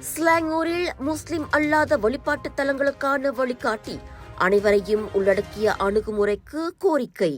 ஸ்லாங்கூரில் முஸ்லிம் அல்லாத வழிபாட்டு தலங்களுக்கான வழிகாட்டி, அனைவரையும் உள்ளடக்கிய அணுகுமுறைக்கு கோரிக்கை.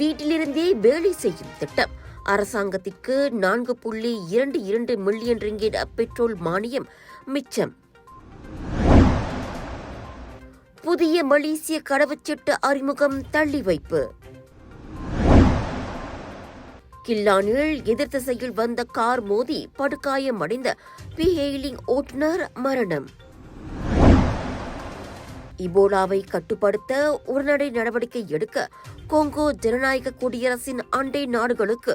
வீட்டிலிருந்தே வேலை செய்யும் திட்டம், அரசாங்கத்திற்கு 4.22 மில்லியன் ரிங்கிட் பெட்ரோல் மானியம் மிச்சம். புதிய மலேசிய கடவுச்சீட்டு அறிமுகம் தள்ளி வைப்பு. கில்லானில் எதிர் திசையில் வந்த கார் மோதி படுகாயமடைந்த பி-ஹெயிலிங் ஓட்டுநர் மரணம். இபோலாவை கட்டுப்படுத்த உடனடி நடவடிக்கை எடுக்க கொங்கோ ஜனநாயக குடியரசின் அண்டை நாடுகளுக்கு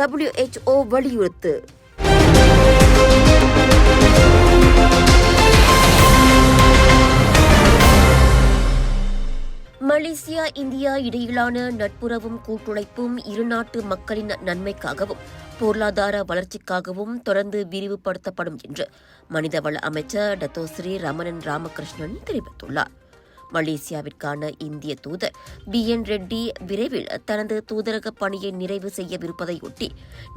WHO வலியுறுத்து. மலேசியா இந்தியா இடையிலான நட்புறவும் கூட்டுழைப்பும் இருநாட்டு மக்களின் நன்மைக்காகவும் பொருளாதார வளர்ச்சிக்காகவும் தொடர்ந்து விரிவுபடுத்தப்படும் என்று மனிதவள அமைச்சர் டத்தோஸ்ரீ ரமணன் ராமகிருஷ்ணன் தெரிவித்துள்ளார். மலேசியாவிற்கான இந்திய தூதர் BN ரெட்டி விரைவில் தனது தூதரக பணியை நிறைவு செய்யவிருப்பதையொட்டி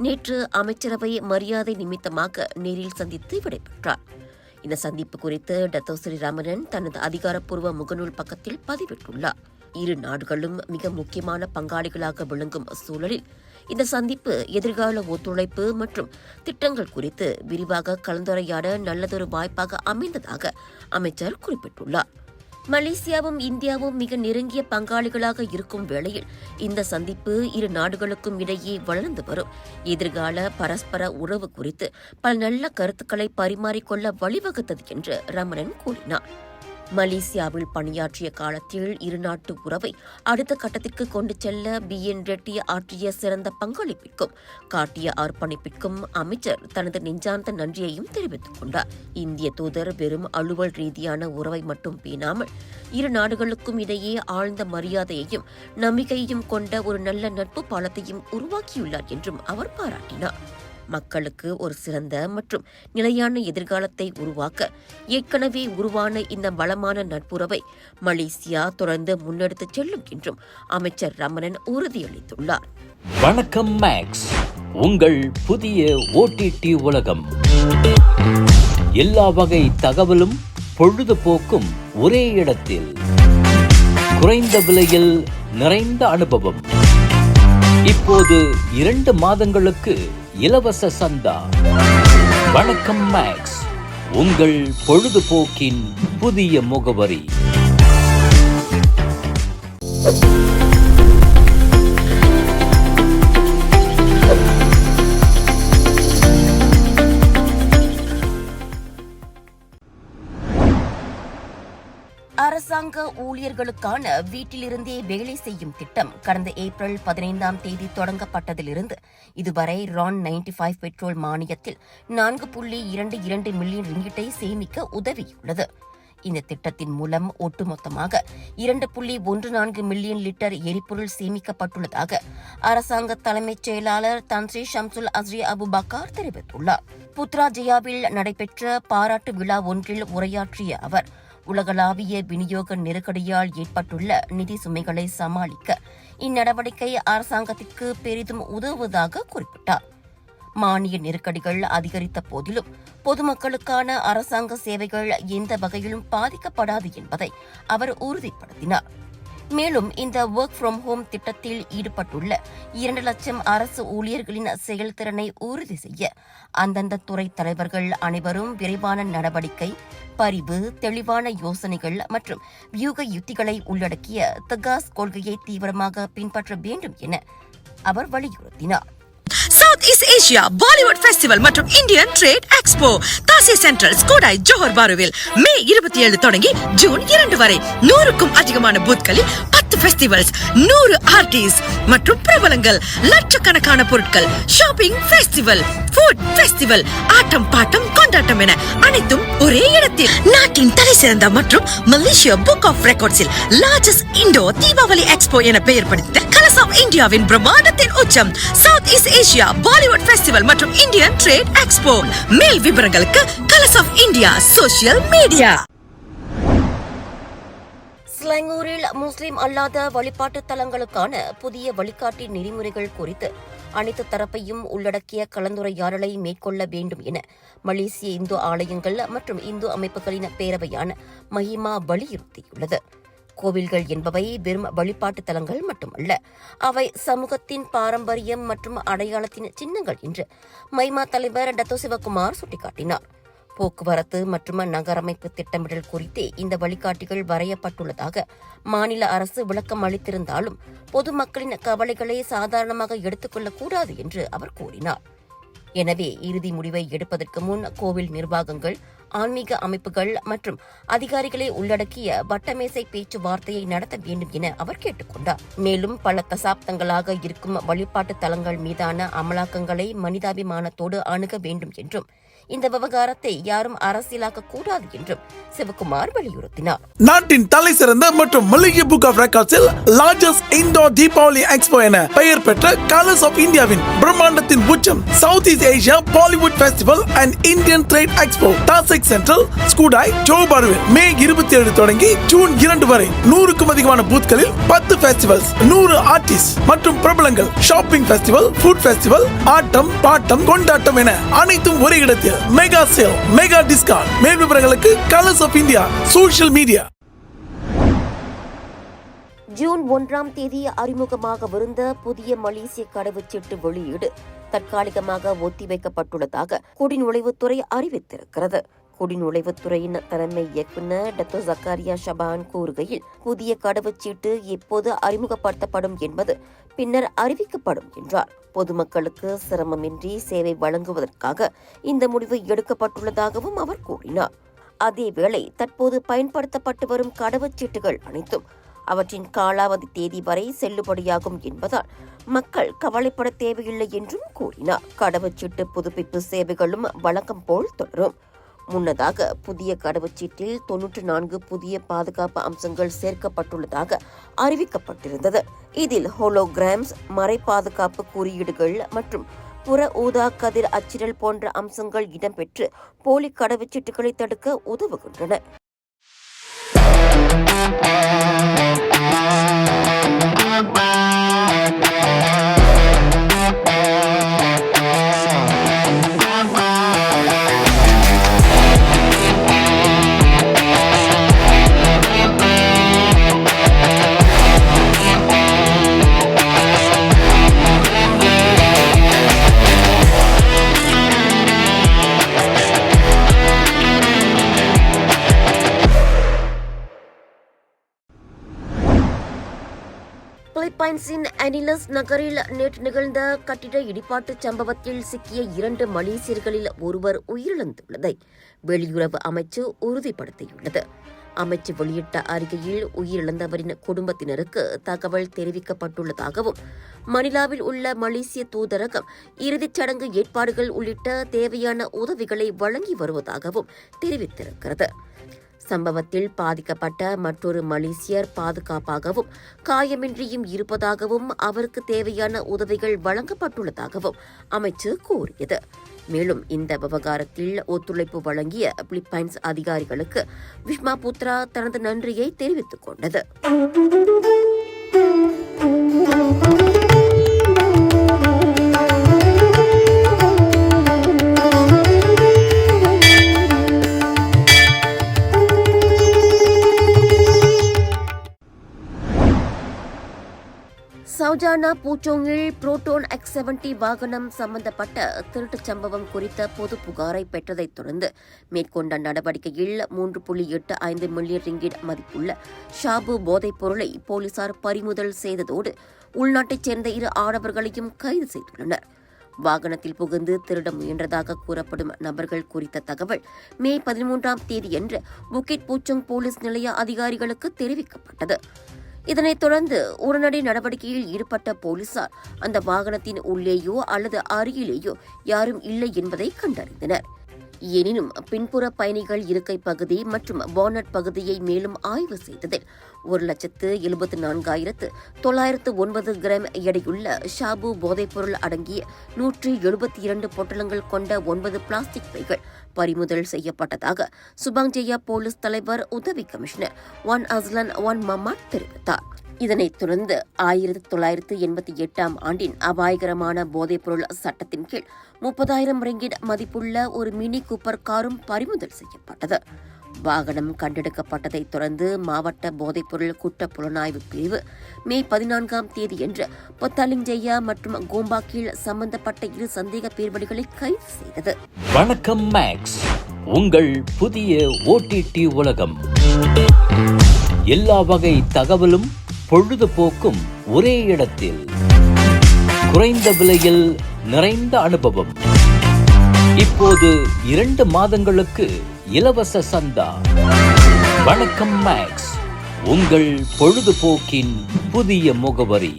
நேற்று அமைச்சரவை மரியாதை நிமித்தமாக நேரில் சந்தித்து விடைபெற்றார். இந்த சந்திப்பு குறித்து டத்தோஸ்ரீ ரமணன் தனது அதிகாரப்பூர்வ முகநூல் பக்கத்தில் பதிவிட்டுள்ளார். இரு நாடுகளும் மிக முக்கியமான பங்காளிகளாக விளங்கும் சூழலில் இந்த சந்திப்பு எதிர்கால ஒத்துழைப்பு மற்றும் திட்டங்கள் குறித்து விரிவாக கலந்துரையாட நல்லதொரு வாய்ப்பாக அமைந்ததாக அமைச்சர் குறிப்பிட்டுள்ளார். மலேசியாவும் இந்தியாவும் மிக நெருங்கிய பங்காளிகளாக இருக்கும் வேளையில் இந்த சந்திப்பு இரு நாடுகளுக்கும் இடையே வளர்ந்து வரும் எதிர்கால பரஸ்பர உறவு குறித்து பல நல்ல கருத்துக்களை பரிமாறிக்கொள்ள வழிவகுத்தது என்று ரமணன் கூறினார். மலேசியாவில் பணியாற்றிய காலத்தில் இருநாட்டு உறவை அடுத்த கட்டத்திற்கு கொண்டு செல்ல BN ரெட்டி ஆற்றிய சிறந்த பங்களிப்பிற்கும் காட்டிய அர்ப்பணிப்பிற்கும் அமைச்சர் தனது நெஞ்சார்ந்த நன்றியையும் தெரிவித்துக் கொண்டார். இந்திய தூதர் வெறும் அலுவல் ரீதியான உறவை மட்டும் பேணாமல் இரு நாடுகளுக்கும் இடையே ஆழ்ந்த மரியாதையையும் நம்பிக்கையையும் கொண்ட ஒரு நல்ல நட்பு பாலத்தையும் உருவாக்கியுள்ளார் என்றும் அவர் பாராட்டினார். மக்களுக்கு ஒரு சிறந்த மற்றும் நிலையான எதிர்காலத்தை உருவாக்க ஏற்கனவே உருவான இந்த வளமான நட்புறவை மலேசியா தொடர்ந்து முன்னெடுத்துச் செல்லும் என்றும் அமைச்சர் ரமணன் உறுதியளித்துள்ளார். வணக்கம் மேக்ஸ், உங்கள் புதிய OTT உலகம். எல்லா வகை தகவலும் பொழுதுபோக்கும் ஒரே இடத்தில், குறைந்த விலையில் நிறைந்த அனுபவம். இப்போது 2 மாதங்களுக்கு இலவச சந்தா. வணக்கம் மேக்ஸ், உங்கள் பொழுதுபோக்கின் புதிய முகவரி. அரசாங்க ஊழியர்களுக்கான வீட்டிலிருந்தே வேலை செய்யும் திட்டம் கடந்த ஏப்ரல் 15 தொடங்கப்பட்டதிலிருந்து இதுவரை RON 95 பெட்ரோல் மானியத்தில் 4.22 மில்லியன் ரிங்கிட்டை சேமிக்க உதவியுள்ளது. இந்த திட்டத்தின் மூலம் ஒட்டுமொத்தமாக 2.14 மில்லியன் லிட்டர் எரிபொருள் சேமிக்கப்பட்டுள்ளதாக அரசாங்க தலைமைச் செயலாளர் தன்ஸ்ரீ ஷம்சுல் அஸ்ரி அபுபக்கர் தெரிவித்துள்ளார். புத்ராஜயாவில் நடைபெற்ற பாராட்டு விழா ஒன்றில் உரையாற்றிய அவர், உலகளாவிய விநியோக நெருக்கடியால் ஏற்பட்டுள்ள நிதி சுமைகளை சமாளிக்க இந்நடவடிக்கை அரசாங்கத்திற்கு பெரிதும் உதவுவதாக குறிப்பிட்டார். மானிய நெருக்கடிகள் அதிகரித்த போதிலும் பொதுமக்களுக்கான அரசாங்க சேவைகள் எந்த வகையிலும் பாதிக்கப்படாது என்பதை அவர் உறுதிப்படுத்தினார். மேலும் இந்த ஒர்க் ஃப்ரம் ஹோம் திட்டத்தில் ஈடுபட்டுள்ள 2 லட்சம் அரசு ஊழியர்களின் செயல்திறனை உறுதி செய்ய அந்தந்த துறை தலைவர்கள் அனைவரும் விரைவான நடவடிக்கை, பரிவு, தெளிவான யோசனைகள் மற்றும் வியூக யுத்திகளை உள்ளடக்கிய தகாஸ் கொள்கையை தீவிரமாக பின்பற்ற வேண்டும் என அவர் வலியுறுத்தினார். South East Asia Bollywood festival மற்றும் இந்தியன் ட்ரேட் எக்ஸ்போ தாசி சென்ட்ரல் ஸ்கோடாய் ஜோஹர் பாருவில் மே 27 தொடங்கி ஜூன் 2 வரை 100க்கும் அதிகமான பூத்களில் 10 ஃபெஸ்டிவல்ஸ், 100 ஆர்டிஸ்ட் மற்றும் பிரபலங்கள், லட்சக்கணக்கான பொருட்கள், ஷாப்பிங் ஃபெஸ்டிவல், ஃபுட் ஃபெஸ்டிவல், ஆட்டம் பாட்டம் கொண்டாட்டம் என அனைத்தும் ஒரே இடத்தில். நாட்டின் தலை சிறந்த மற்றும் மலேசியா புக் ஆஃப் ரெக்கார்ட்ஸில் லார்ஜஸ்ட் இண்டோர் தீபாவளி எக்ஸ்போ என பெயர் படித்த கலர்ஸ் ஆஃப் இந்தியாவின் பிரம்மாண்டத்தின் உச்சம் South East Asia Bollywood festival மற்றும் இந்தியன் ட்ரேட் எக்ஸ்போ. மேல் விவரங்களுக்கு colours of India social media. ஸ்லாங்கூரில் முஸ்லிம் அல்லாத வழிபாட்டு தலங்களுக்கான புதிய வழிகாட்டி நெறிமுறைகள் குறித்து அனைத்து தரப்பையும் உள்ளடக்கிய கலந்துரையாடலை மேற்கொள்ள வேண்டும் என மலேசிய இந்து ஆலயங்கள் மற்றும் இந்து அமைப்புகளின் பேரவையான மஹிமா வலியுறுத்தியுள்ளது. கோவில்கள் என்பவை வெறும் வழிபாட்டு தலங்கள் மட்டுமல்ல, அவை சமூகத்தின் பாரம்பரியம் மற்றும் அடையாளத்தின் சின்னங்கள் என்று மைமா தலைவர் டத்தோ சிவகுமார் சுட்டிக்காட்டினார். போக்குவரத்து மற்றும் நகரமைப்பு திட்டமிடல் குறித்தே இந்த வழிகாட்டிகள் வரையப்பட்டுள்ளதாக மாநில அரசு விளக்கம் அளித்திருந்தாலும் பொதுமக்களின் கவலைகளை சாதாரணமாக எடுத்துக்கொள்ளக்கூடாது என்று அவர் கூறினார். எனவே இறுதி முடிவை எடுப்பதற்கு முன் கோவில் நிர்வாகங்கள், ஆன்மீக அமைப்புகள் மற்றும் அதிகாரிகளை உள்ளடக்கிய வட்டமேசை பேச்சுவார்த்தையை நடத்த வேண்டும் என அவர் கேட்டுக் கொண்டார். மேலும் பல தசாப்தங்களாக இருக்கும் வழிபாட்டு தலங்கள் மீதான அமலாக்கங்களை மனிதாபிமானத்தோடு அணுக வேண்டும் என்றும் இந்த விவகாரத்தை யாரும் அரசியலாக்க கூடாது என்றும் சிவகுமார் வலியுறுத்தினார். நாட்டின் தலை சிறந்த மற்றும் மலேசிய புக் ஆஃப் ரெக்கார்ட்ஸில் லார்ஜஸ்ட் இண்டோர் தீபாவளி எக்ஸ்போ என பெயர் பெற்ற கலர்ஸ் ஆஃப் இந்தியாவின் பிரம்மாண்டத்தின் உச்சம் South East Asia Bollywood Festival and Indian trade Expo Tasik Central Skudai ஜோஹர் பாருவில் மே 27 தொடங்கி ஜூன் 2 வரை 100க்கும் அதிகமான பூத்களில் 10 ஃபெஸ்டிவல்ஸ், 100 ஆர்டிஸ்ட் மற்றும் பிரபலங்கள், ஷாப்பிங் ஃபெஸ்டிவல், ஃபுட் ஃபெஸ்டிவல், ஆட்டம் பாட்டம் கொண்டாட்டம் என அனைத்தும் ஒரே இடத்தில் மெகா சேல், மெகா டிஸ்கவுண்ட். மேல் விவரங்களுக்கு colours of India social media. ஜூன் 1ஆம் தேதி அறிமுகமாகவிருந்த புதிய மலேசிய கடவுச்சீட்டு வெளியீடு தற்காலிகமாக ஒத்திவைக்கப்பட்டுள்ளதாக குடிநுழைவுத்துறை அறிவித்திருக்கிறது. குடிநுழைவுத்துறையின் தலைமை இயக்குநர் டத்தோ ஜக்காரியா ஷபான் கூறுகையில், புதிய கடவுச்சீட்டு எப்போது அறிமுகப்படுத்தப்படும் என்பது பின்னர் அறிவிக்கப்படும் என்றார். பொதுமக்களுக்கு சிரமமின்றி சேவை வழங்குவதற்காக இந்த முடிவு எடுக்கப்பட்டுள்ளதாகவும் அவர் கூறினார். அதேவேளை தற்போது பயன்படுத்தப்பட்டு வரும் கடவுச்சீட்டுகள் அனைத்தும் அவற்றின் காலாவதி தேதி வரை செல்லுபடியாகும் என்பதால் மக்கள் கவலைப்பட தேவையில்லை என்றும் கூறினார். கடவுச்சீட்டு புதுப்பிப்பு சேவைகளும் வழக்கம் போல் தொடரும். முன்னதாக புதிய கடவுச்சீட்டில் 94 புதிய பாதுகாப்பு அம்சங்கள் சேர்க்கப்பட்டுள்ளதாக அறிவிக்கப்பட்டிருந்தது. இதில் ஹோலோகிராம்ஸ், மறை பாதுகாப்பு குறியீடுகள் மற்றும் புற ஊதா கதிர் அச்சிடல் போன்ற அம்சங்கள் இடம்பெற்று போலி கடவுச்சீட்டுகளை தடுக்க உதவுகின்றன. பிலிப்பைன்ஸின் அனிலஸ் நகரில் நேற்று நிகழ்ந்த கட்டிட இடிபாட்டு சம்பவத்தில் சிக்கிய 2 மலேசியர்களில் ஒருவர் உயிரிழந்துள்ளதை வெளியுறவு அமைச்சு உறுதிப்படுத்தியுள்ளது. அமைச்சு வெளியிட்ட அறிக்கையில் உயிரிழந்தவரின் குடும்பத்தினருக்கு தகவல் தெரிவிக்கப்பட்டுள்ளதாகவும் மணிலாவில் உள்ள மலேசிய தூதரகம் இறுதிச் சடங்கு ஏற்பாடுகள் உள்ளிட்ட தேவையான உதவிகளை வழங்கி வருவதாகவும் தெரிவித்திருக்கிறது. சம்பவத்தில் பாதிக்கப்பட்ட மற்றொரு மலேசியர் பாதுகாப்பாகவும் காயமின்றியும் இருப்பதாகவும் அவருக்கு தேவையான உதவிகள் வழங்கப்பட்டுள்ளதாகவும் அமைச்சு கூறியது. மேலும் இந்த விவகாரத்தில் ஒத்துழைப்பு வழங்கிய பிலிப்பைன்ஸ் அதிகாரிகளுக்கு விஷ்மா புத்ரா தனது நன்றியை தெரிவித்துக் கொண்டது. சௌஜானா பூச்சோங்கில் புரோட்டோன் X70 வாகனம் சம்பந்தப்பட்ட திருட்டுச் சம்பவம் குறித்த பொது புகாரை பெற்றதைத் தொடர்ந்து மேற்கொண்ட நடவடிக்கையில் 3.85 மில்லியன் ரிங்கிட் மதிப்புள்ள ஷாபு போதைப் பொருளை போலீசார் பறிமுதல் செய்ததோடு உள்நாட்டைச் சேர்ந்த 2 ஆடவர்களையும் கைது செய்துள்ளனர். வாகனத்தில் புகுந்து திருட முயன்றதாக கூறப்படும் நபர்கள் குறித்த தகவல் மே 13ஆம் தேதியன்று புக்கிட் பூச்சோங் போலீஸ் நிலைய அதிகாரிகளுக்கு தெரிவிக்கப்பட்டது. இதனைத் தொடர்ந்து உடனடி நடவடிக்கையில் ஈடுபட்ட போலீசார் அந்த வாகனத்தின் உள்ளேயோ அல்லது அருகிலேயோ யாரும் இல்லை என்பதை கண்டறிந்தனர். எனினும் பின்புற பயணிகள் இருக்கை பகுதி மற்றும் பானட் பகுதியை மேலும் ஆய்வு செய்ததில் 1,74,909 கிராம் எடையுள்ள ஷாபு போதைப்பொருள் அடங்கிய 172 பொட்டலங்கள் கொண்ட 9 பிளாஸ்டிக் பைகள் பறிமுதல் செய்யப்பட்டதாக சுபாங் ஜெயா போலீஸ் தலைவர் உதவி commissioner Wan Azlan Wan Mamat தெரிவித்தார். இதனைத் தொடர்ந்து 1988 ஆண்டின் அபாயகரமான போதைப்பொருள் சட்டத்தின் கீழ் 30,000 ரிங்கிட் மதிப்புள்ள ஒரு மினி கூப்பர் காரும் பறிமுதல் செய்யப்பட்டது. வாகனம் கண்டெடுக்கப்பட்டதைத் தொடர்ந்து மாவட்ட போதைப்பொருள் குற்ற புலனாய்வு பிரிவு மே 14ஆம் தேதியன்று பொத்தாலிங்ஜெய்யா மற்றும் கோம்பா கீழ் சம்பந்தப்பட்ட 2 சந்தேக பேர்வழிகளை கைது செய்தது. வணக்கம் மேக்ஸ், உங்கள் புதிய ஓடிடி உலகம். எல்லா வகை தகவலும் பொழுதுபோக்கும் ஒரே இடத்தில். குறைந்த விலையில் நிறைந்த அனுபவம். இப்போது 2 மாதங்களுக்கு இலவச சந்தா. வணக்கம் மேக்ஸ், உங்கள் பொழுதுபோக்கின் புதிய முகவரி.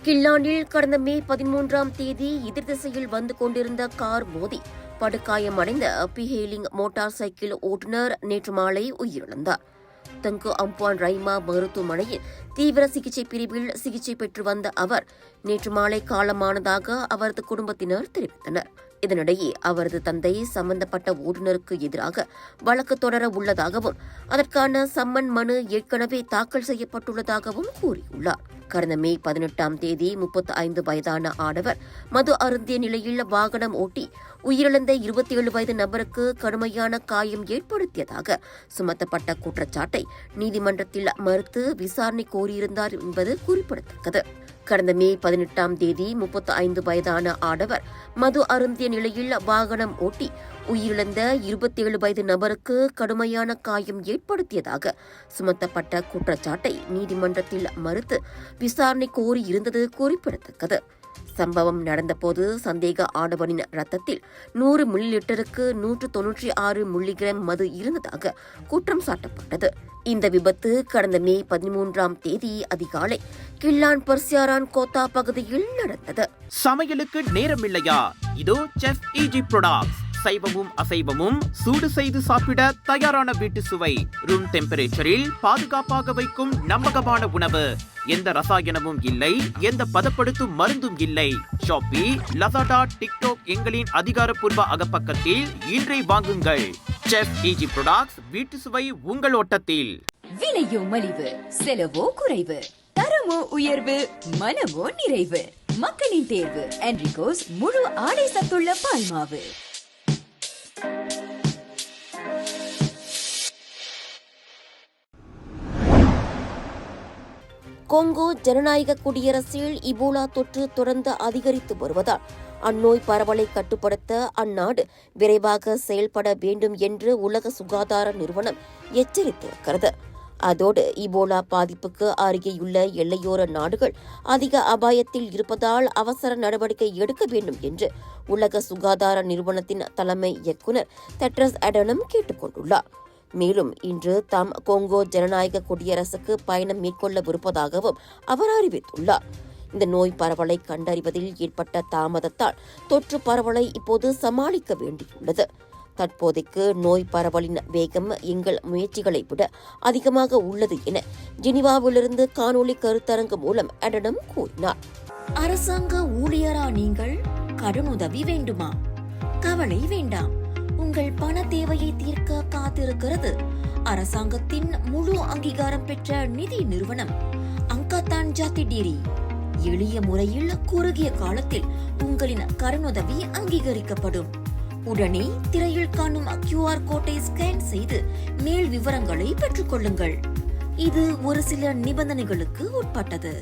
கில்லானில் கடந்த மே 13ஆம் தேதி எதிர் திசையில் வந்து கொண்டிருந்த கார் மோதி படுகாயமடைந்த பிஹேலிங் மோட்டார் சைக்கிள் ஓட்டுநர் நேற்று மாலை உயிரிழந்தார். தங்கு அம்பான் ரைமா மருத்துவமனையில் தீவிர சிகிச்சை பிரிவில் சிகிச்சை பெற்று வந்த அவர் நேற்று மாலை காலமானதாக அவரது குடும்பத்தினர் தெரிவித்தனர். இதனிடையே அவரது தந்தை சம்பந்தப்பட்ட ஓட்டுநருக்கு எதிராக வழக்கு தொடர உள்ளதாகவும் அதற்கான சம்மன் மனு ஏற்கனவே தாக்கல் செய்யப்பட்டுள்ளதாகவும் கூறியுள்ளார். கடந்த மே 18ஆம் தேதி 35 வயதான ஆடவர் மது அருந்திய நிலையில் வாகனம் ஓட்டி உயிரிழந்த 27 வயது நபருக்கு கடுமையான காயம் ஏற்படுத்தியதாக சுமத்தப்பட்ட குற்றச்சாட்டை நீதிமன்றத்தில் மறுத்து விசாரணை கோரியிருந்தார் என்பது குறிப்பிடத்தக்கது. கடந்த மே 18ஆம் தேதி 35 வயதான ஆடவர் மது அருந்திய நிலையில் வாகனம் ஓட்டி உயிரிழந்த 27 வயது நபருக்கு கடுமையான காயம் ஏற்படுத்தியதாக சுமத்தப்பட்ட குற்றச்சாட்டை நீதிமன்றத்தில் மறுத்து விசாரணை கோரியிருந்தது குறிப்பிடத்தக்கது. சம்பவம் நடந்தபோது சந்தேக ஆடவனின் ரத்தத்தில் 100 மில்லிலிட்டருக்கு 196 மில்லிகிராம் மது இருந்ததாக குற்றம் சாட்டப்பட்டது. இந்த விபத்து கடந்த மே 13ஆம் தேதி அதிகாலை கில்லான் பர்சியாரான் கோத்தா பகுதியில் நடந்தது. சமையலுக்கு நேரமில்லையா? இதோ செஃப் ஈஜி ப்ராடக்ட்ஸ். சைவமும் அசைவமும் சூடு செய்து சாப்பிட தயாரான வீட்டு சுவை. ரூம் டெம்பரேச்சரில் பாதுகாப்பாக வைக்கும் நம்பகமான உணவு. எந்த ரசாயனமும் இல்லை, எந்த பதப்படுத்தும் மருந்தும் இல்லை. ஷாப்பி, லசாடா, டிக்டாக் எங்களின் அதிகாரப்பூர்வ அகப்பக்கத்தில் இன்றை வாங்குங்கள். செஃப் ஈஜி ப்ராடக்ட்ஸ், வீட்டு சுவை உங்கள் ஓட்டத்தில். விலையோ மலிவு, செலவோ குறைவு, தரமோ உயர்வு, மனமோ நிறைவு. மக்களின் தேர்வு என்ரிகோஸ் முழு ஆடை சத்துள்ள பால்மாவு. கொங்கோ ஜனநாயக குடியரசில் இபோலா தொற்று தொடர்ந்து அதிகரித்து வருவதால் அந்நோய் பரவலை கட்டுப்படுத்த அந்நாடு விரைவாக செயல்பட வேண்டும் என்று உலக சுகாதார நிறுவனம் எச்சரித்திருக்கிறது. அதோடு இபோலா பாதிப்புக்கு அருகேயுள்ள எல்லையோர நாடுகள் அதிக அபாயத்தில் இருப்பதால் அவசர நடவடிக்கை எடுக்க வேண்டும் என்று உலக சுகாதார நிறுவனத்தின் தலைமை இயக்குநர் டெட்ரஸ் அடனம் கேட்டுக் கொண்டுள்ளார். மேலும் இன்று தாம் கொங்கோ ஜனநாயக குடியரசுக்கு பயணம் மேற்கொள்ளவிருப்பதாகவும் அவர் அறிவித்துள்ளார். இந்த நோய் பரவலை கண்டறிவதில் ஏற்பட்ட தாமதத்தால் தொற்று பரவலை இப்போது சமாளிக்க வேண்டியுள்ளது. தற்போதைக்கு நோய் பரவலின் வேகம் எங்கள் முயற்சிகளை விட அதிகமாக உள்ளது என ஜெனீவாவிலிருந்து காணொலி கருத்தரங்கு மூலம் அடனம் கூறினார். அரசாங்க ஊழியரா நீங்கள்? கடனுதவி வேண்டுமா? கவலை வேண்டாம். உங்கள் பண தேவையை தீர்க்க காத்திருக்கிறது அரசாங்கத்தின் முழு அங்கீகாரம் பெற்ற நிதி நிறுவனம் அங்காதான் ஜாதி டீரி. எளிய முறையில் குறுகிய காலத்தில் உங்களின் கடனுதவி அங்கீகரிக்கப்படும். உடனே திரையில் காணும் QR கோட்டை ஸ்கேன் செய்து மேல் விவரங்களை பெற்றுக் கொள்ளுங்கள். இது ஒரு சில நிபந்தனைகளுக்கு உட்பட்டது.